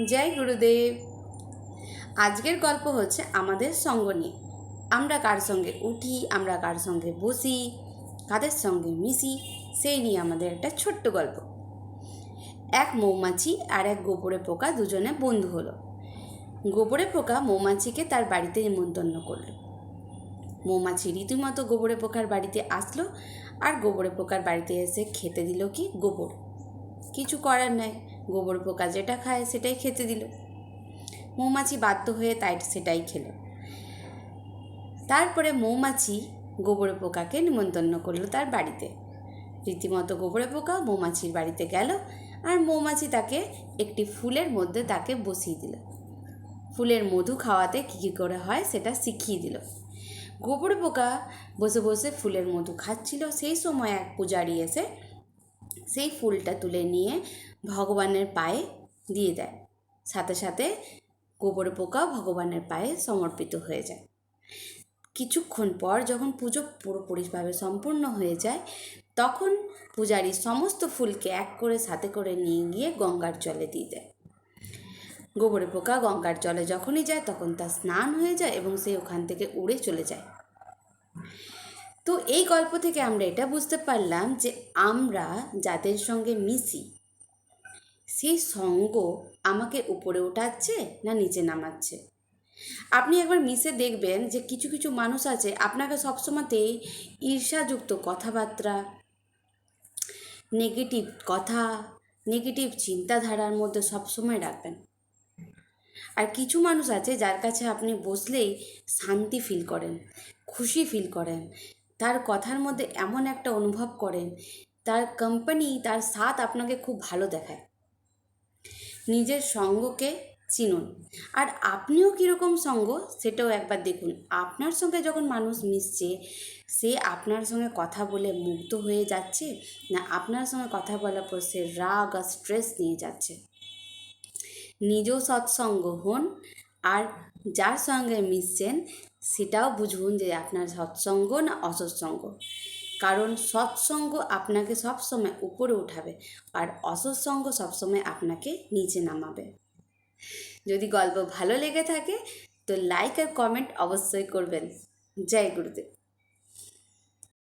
জয় গুরুদেব। আজকের গল্প হচ্ছে আমাদের সঙ্গ নিয়ে। আমরা কার সঙ্গে উঠি, আমরা কার সঙ্গে বসি, কাদের সঙ্গে মিশি, সেই নিয়ে আমাদের একটা ছোট্ট গল্প। এক মৌমাছি আর এক গোবরে পোকা দুজনে বন্ধু হলো। গোবরে পোকা মৌমাছিকে তার বাড়িতে নিমন্ত্রণ করলো। মৌমাছি রীতিমতো গোবরে পোকার বাড়িতে আসলো, আর গোবরে পোকার বাড়িতে এসে খেতে দিল কি গোবর। কিছু করার নাই, গোবর পোকা যেটা খায় সেটাই খেতে দিল। মৌমাছি বাধ্য হয়ে সেটাই খেলো। তারপরে মৌমাছি গোবরে পোকাকে নিমন্ত্রণ করলো তার বাড়িতে। রীতিমতো গোবরে পোকা মৌমাছির বাড়িতে গেল, আর মৌমাছি তাকে একটি ফুলের মধ্যে তাকে বসিয়ে দিল। ফুলের মধু খাওয়াতে কী কী করে হয় সেটা শিখিয়ে দিল। গোবরে পোকা বসে বসে ফুলের মধু খাচ্ছিল। সেই সময় এক পূজারি এসে সেই ফুলটা তুলে নিয়ে ভগবানের পায়ে দিয়ে দেয়। সাথে সাথে গোবরে পোকা ভগবানের পায়ে সমর্পিত হয়ে যায়। কিছুক্ষণ পর যখন পুজো পুরোপুরিভাবে সম্পূর্ণ হয়ে যায়, তখন পূজারী সমস্ত ফুলকে এক করে সাথে করে নিয়ে গিয়ে গঙ্গার জলে দিয়ে দেয়। গোবরে পোকা গঙ্গার জলে যখনই যায় তখন তার স্নান হয়ে যায় এবং সে ওখান থেকে উড়ে চলে যায়। তো এই গল্প থেকে আমরা এটা বুঝতে পারলাম যে আমরা যাদের সঙ্গে মিশি সেই সঙ্গ আমাকে উপরে ওঠাচ্ছে না নিচে নামাচ্ছে। আপনি একবার মিশে দেখবেন যে কিছু কিছু মানুষ আছে আপনাকে সবসময়তেই ঈর্ষাযুক্ত কথাবার্তা, নেগেটিভ কথা, নেগেটিভ চিন্তাধারার মধ্যে সবসময় রাখবেন। আর কিছু মানুষ আছে যার কাছে আপনি বসলেই শান্তি ফিল করেন, খুশি ফিল করেন, তার কথার মধ্যে এমন একটা অনুভব করেন, তার কোম্পানি, তার সাথ আপনাকে খুব ভালো দেখায়। নিজের সঙ্গকে চিনুন, আর আপনিও কীরকম সঙ্গ সেটাও একবার দেখুন। আপনার সঙ্গে যখন মানুষ মিশছে, সে আপনার সঙ্গে কথা বলে মুগ্ধ হয়ে যাচ্ছে, না আপনার সঙ্গে কথা বলার পর সে রাগ আর স্ট্রেস নিয়ে যাচ্ছে। নিজেও সৎসঙ্গ হন, আর যার সঙ্গে মিশছেন সেটাও বুঝুন যে আপনার সৎসঙ্গ না অসৎসঙ্গ। কারণ সৎসঙ্গ আপনাকে সবসময় উপরে উঠাবে, আর অসৎসঙ্গ সবসময় আপনাকে নিচে নামাবে। যদি গল্প ভালো লেগে থাকে তো লাইক আর কমেন্ট অবশ্যই করবেন। জয় গুরুদেব।